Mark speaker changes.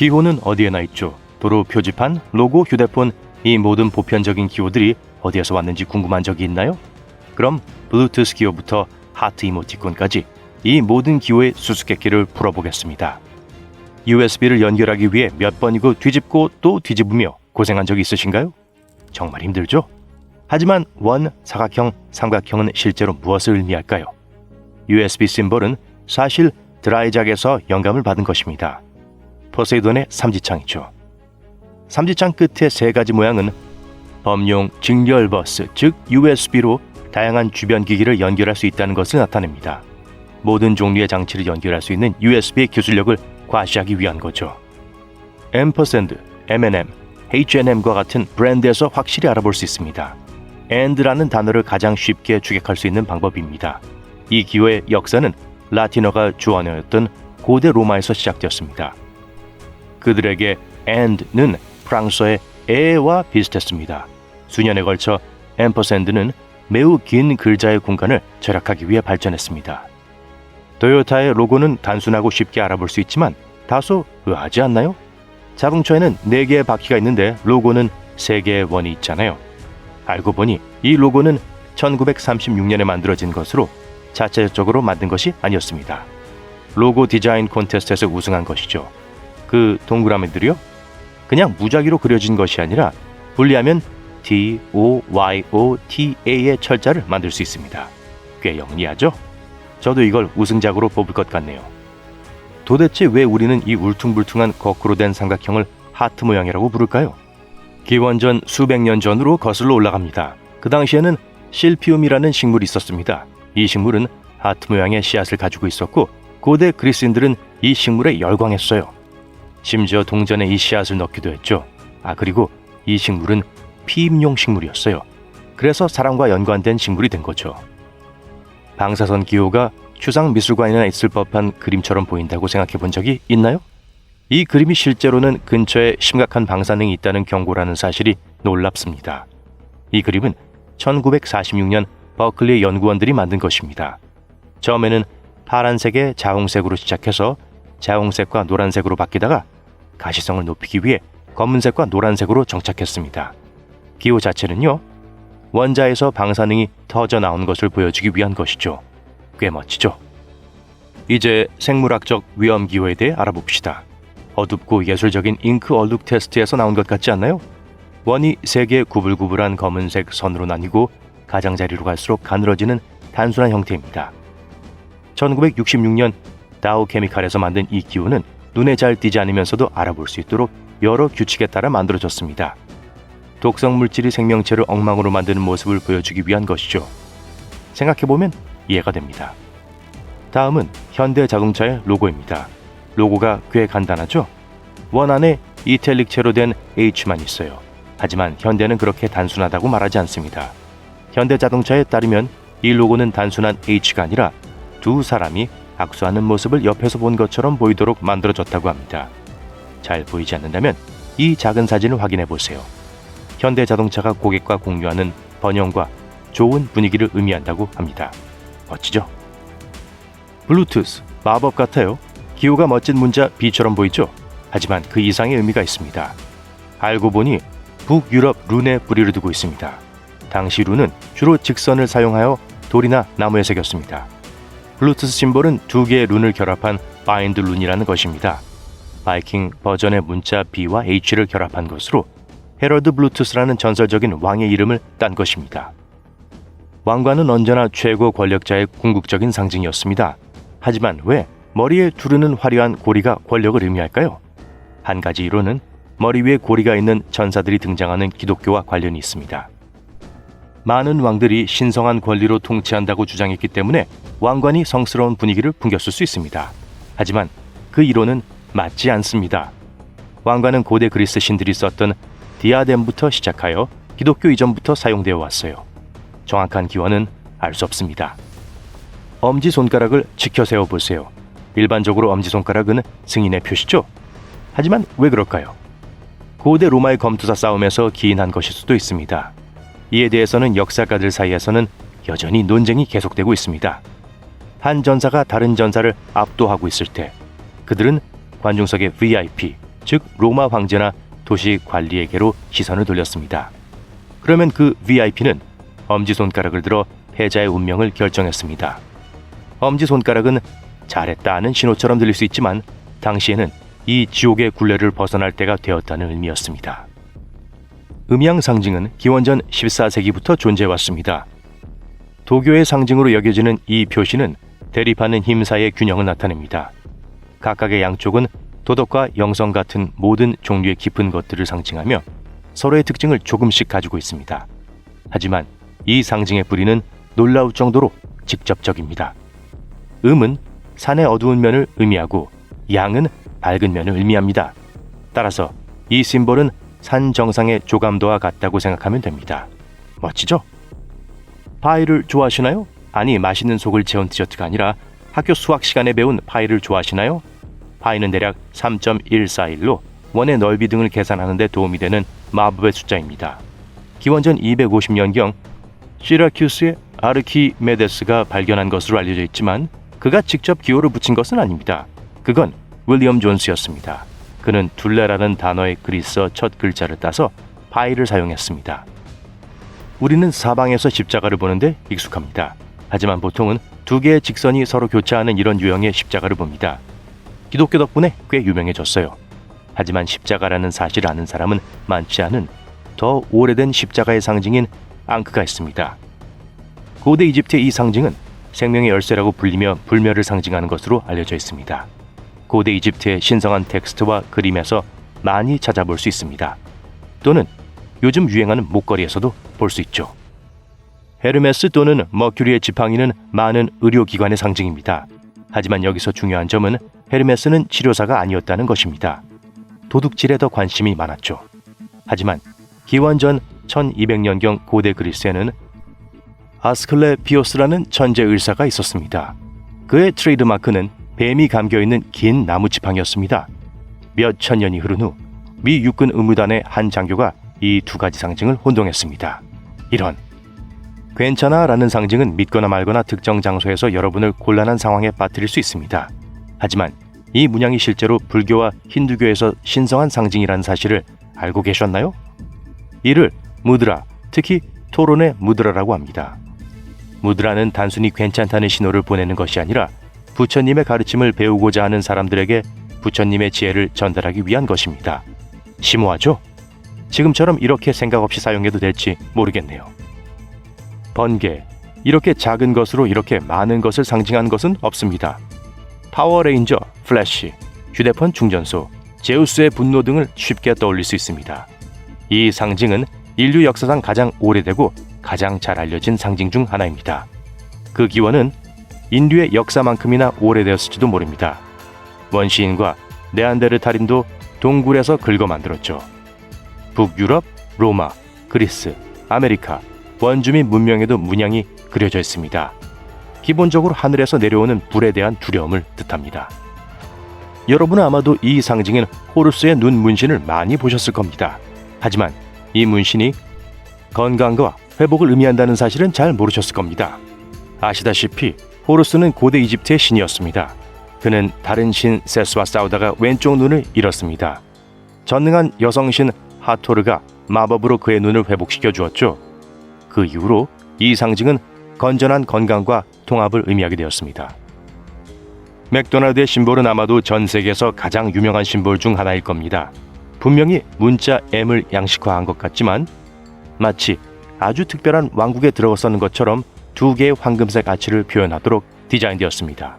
Speaker 1: 기호는 어디에나 있죠. 도로 표지판, 로고, 휴대폰, 이 모든 보편적인 기호들이 어디에서 왔는지 궁금한 적이 있나요? 그럼 블루투스 기호부터 하트 이모티콘까지 이 모든 기호의 수수께끼를 풀어보겠습니다. USB를 연결하기 위해 몇 번이고 뒤집고 또 뒤집으며 고생한 적이 있으신가요? 정말 힘들죠? 하지만 원, 사각형, 삼각형은 실제로 무엇을 의미할까요? USB 심볼은 사실 드라이작에서 영감을 받은 것입니다. 포세이돈의 삼지창이죠. 삼지창 끝의 세 가지 모양은 범용 직렬 버스, 즉 USB로 다양한 주변 기기를 연결할 수 있다는 것을 나타냅니다. 모든 종류의 장치를 연결할 수 있는 USB의 기술력을 과시하기 위한 거죠. 앰퍼샌드, M&M, H&M과 같은 브랜드에서 확실히 알아볼 수 있습니다. and라는 단어를 가장 쉽게 추격할 수 있는 방법입니다. 이 기호의 역사는 라틴어가 주어였던 고대 로마에서 시작되었습니다. 그들에게 and는 프랑스어의 에와 비슷했습니다. 수년에 걸쳐 앰퍼샌드는 매우 긴 글자의 공간을 절약하기 위해 발전했습니다. 토요타의 로고는 단순하고 쉽게 알아볼 수 있지만 다소 의아하지 않나요? 자동차에는 4개의 바퀴가 있는데 로고는 3개의 원이 있잖아요. 알고 보니 이 로고는 1936년에 만들어진 것으로 자체적으로 만든 것이 아니었습니다. 로고 디자인 콘테스트에서 우승한 것이죠. 그 동그라미들이요? 그냥 무작위로 그려진 것이 아니라 분리하면 TOYOTA의 철자를 만들 수 있습니다. 꽤 영리하죠? 저도 이걸 우승작으로 뽑을 것 같네요. 도대체 왜 우리는 이 울퉁불퉁한 거꾸로 된 삼각형을 하트 모양이라고 부를까요? 기원전 수백 년 전으로 거슬러 올라갑니다. 그 당시에는 실피움이라는 식물이 있었습니다. 이 식물은 하트 모양의 씨앗을 가지고 있었고 고대 그리스인들은 이 식물에 열광했어요. 심지어 동전에 이 씨앗을 넣기도 했죠. 그리고 이 식물은 피임용 식물이었어요. 그래서 사랑과 연관된 식물이 된 거죠. 방사선 기호가 추상 미술관에나 있을 법한 그림처럼 보인다고 생각해 본 적이 있나요? 이 그림이 실제로는 근처에 심각한 방사능이 있다는 경고라는 사실이 놀랍습니다. 이 그림은 1946년 버클리 연구원들이 만든 것입니다. 처음에는 파란색의 자홍색으로 시작해서 자홍색과 노란색으로 바뀌다가 가시성을 높이기 위해 검은색과 노란색으로 정착했습니다. 기호 자체는요, 원자에서 방사능이 터져 나온 것을 보여주기 위한 것이죠. 꽤 멋지죠? 이제 생물학적 위험 기호에 대해 알아봅시다. 어둡고 예술적인 잉크 얼룩 테스트에서 나온 것 같지 않나요? 원이 3개의 구불구불한 검은색 선으로 나뉘고 가장자리로 갈수록 가늘어지는 단순한 형태입니다. 1966년 다우 케미칼에서 만든 이 기호는 눈에 잘 띄지 않으면서도 알아볼 수 있도록 여러 규칙에 따라 만들어졌습니다. 독성 물질이 생명체를 엉망으로 만드는 모습을 보여주기 위한 것이죠. 생각해보면 이해가 됩니다. 다음은 현대자동차의 로고입니다. 로고가 꽤 간단하죠? 원 안에 이탈릭체로 된 H만 있어요. 하지만 현대는 그렇게 단순하다고 말하지 않습니다. 현대자동차에 따르면 이 로고는 단순한 H가 아니라 두 사람이 악수하는 모습을 옆에서 본 것처럼 보이도록 만들어졌다고 합니다. 잘 보이지 않는다면 이 작은 사진을 확인해 보세요. 현대자동차가 고객과 공유하는 번영과 좋은 분위기를 의미한다고 합니다. 멋지죠? 블루투스, 마법 같아요. 기호가 멋진 문자 B처럼 보이죠? 하지만 그 이상의 의미가 있습니다. 알고 보니 북유럽 룬에 뿌리를 두고 있습니다. 당시 룬은 주로 직선을 사용하여 돌이나 나무에 새겼습니다. 블루투스 심볼은 2개의 룬을 결합한 바인드 룬이라는 것입니다. 바이킹 버전의 문자 B와 H를 결합한 것으로 헤럴드 블루투스라는 전설적인 왕의 이름을 딴 것입니다. 왕관은 언제나 최고 권력자의 궁극적인 상징이었습니다. 하지만 왜 머리에 두르는 화려한 고리가 권력을 의미할까요? 한 가지 이론은 머리 위에 고리가 있는 전사들이 등장하는 기독교와 관련이 있습니다. 많은 왕들이 신성한 권리로 통치한다고 주장했기 때문에 왕관이 성스러운 분위기를 풍겼을 수 있습니다. 하지만 그 이론은 맞지 않습니다. 왕관은 고대 그리스 신들이 썼던 디아뎀부터 시작하여 기독교 이전부터 사용되어 왔어요. 정확한 기원은 알 수 없습니다. 엄지손가락을 치켜 세워보세요. 일반적으로 엄지손가락은 승인의 표시죠? 하지만 왜 그럴까요? 고대 로마의 검투사 싸움에서 기인한 것일 수도 있습니다. 이에 대해서는 역사가들 사이에서는 여전히 논쟁이 계속되고 있습니다. 한 전사가 다른 전사를 압도하고 있을 때 그들은 관중석의 VIP, 즉 로마 황제나 도시 관리에게로 시선을 돌렸습니다. 그러면 그 VIP는 엄지손가락을 들어 패자의 운명을 결정했습니다. 엄지손가락은 잘했다는 신호처럼 들릴 수 있지만 당시에는 이 지옥의 굴레를 벗어날 때가 되었다는 의미였습니다. 음양 상징은 기원전 14세기부터 존재해왔습니다. 도교의 상징으로 여겨지는 이 표시는 대립하는 힘 사이의 균형을 나타냅니다. 각각의 양쪽은 도덕과 영성 같은 모든 종류의 깊은 것들을 상징하며 서로의 특징을 조금씩 가지고 있습니다. 하지만 이 상징의 뿌리는 놀라울 정도로 직접적입니다. 음은 산의 어두운 면을 의미하고 양은 밝은 면을 의미합니다. 따라서 이 심볼은 산 정상의 조감도와 같다고 생각하면 됩니다. 멋지죠? 파이를 좋아하시나요? 아니, 맛있는 속을 채운 디저트가 아니라 학교 수학 시간에 배운 파이를 좋아하시나요? 파이는 대략 3.141로 원의 넓이 등을 계산하는 데 도움이 되는 마법의 숫자입니다. 기원전 250년경 시라큐스의 아르키메데스가 발견한 것으로 알려져 있지만 그가 직접 기호를 붙인 것은 아닙니다. 그건 윌리엄 존스였습니다. 그는 둘레라는 단어의 그리스어 첫 글자를 따서 파이를 사용했습니다. 우리는 사방에서 십자가를 보는데 익숙합니다. 하지만 보통은 두 개의 직선이 서로 교차하는 이런 유형의 십자가를 봅니다. 기독교 덕분에 꽤 유명해졌어요. 하지만 십자가라는 사실을 아는 사람은 많지 않은 더 오래된 십자가의 상징인 앙크가 있습니다. 고대 이집트의 이 상징은 생명의 열쇠라고 불리며 불멸을 상징하는 것으로 알려져 있습니다. 고대 이집트의 신성한 텍스트와 그림에서 많이 찾아볼 수 있습니다. 또는 요즘 유행하는 목걸이에서도 볼 수 있죠. 헤르메스 또는 머큐리의 지팡이는 많은 의료기관의 상징입니다. 하지만 여기서 중요한 점은 헤르메스는 치료사가 아니었다는 것입니다. 도둑질에 더 관심이 많았죠. 하지만 기원전 1200년경 고대 그리스에는 아스클레피오스라는 천재 의사가 있었습니다. 그의 트레이드마크는 뱀이 감겨있는 긴 나무 지팡이였습니다. 몇 천 년이 흐른 후 미 육군 의무단의 한 장교가 이 두 가지 상징을 혼동했습니다. 이런 괜찮아 라는 상징은 믿거나 말거나 특정 장소에서 여러분을 곤란한 상황에 빠뜨릴 수 있습니다. 하지만 이 문양이 실제로 불교와 힌두교에서 신성한 상징이라는 사실을 알고 계셨나요? 이를 무드라, 특히 토론의 무드라라고 합니다. 무드라는 단순히 괜찮다는 신호를 보내는 것이 아니라 부처님의 가르침을 배우고자 하는 사람들에게 부처님의 지혜를 전달하기 위한 것입니다. 심오하죠? 지금처럼 이렇게 생각 없이 사용해도 될지 모르겠네요. 번개, 이렇게 작은 것으로 이렇게 많은 것을 상징하는 것은 없습니다. 파워레인저, 플래시, 휴대폰 충전소, 제우스의 분노 등을 쉽게 떠올릴 수 있습니다. 이 상징은 인류 역사상 가장 오래되고 가장 잘 알려진 상징 중 하나입니다. 그 기원은 인류의 역사만큼이나 오래되었을지도 모릅니다. 원시인과 네안데르탈인도 동굴에서 긁어 만들었죠. 북유럽, 로마, 그리스, 아메리카, 원주민 문명에도 문양이 그려져 있습니다. 기본적으로 하늘에서 내려오는 불에 대한 두려움을 뜻합니다. 여러분은 아마도 이 상징인 호루스의 눈 문신을 많이 보셨을 겁니다. 하지만 이 문신이 건강과 회복을 의미한다는 사실은 잘 모르셨을 겁니다. 아시다시피 호루스는 고대 이집트의 신이었습니다. 그는 다른 신 세스와 싸우다가 왼쪽 눈을 잃었습니다. 전능한 여성신 하토르가 마법으로 그의 눈을 회복시켜 주었죠. 그 이후로 이 상징은 건전한 건강과 통합을 의미하게 되었습니다. 맥도날드의 심볼은 아마도 전 세계에서 가장 유명한 심볼 중 하나일 겁니다. 분명히 문자 M을 양식화한 것 같지만 마치 아주 특별한 왕국에 들어서는 것처럼 두 개의 황금색 아치를 표현하도록 디자인되었습니다.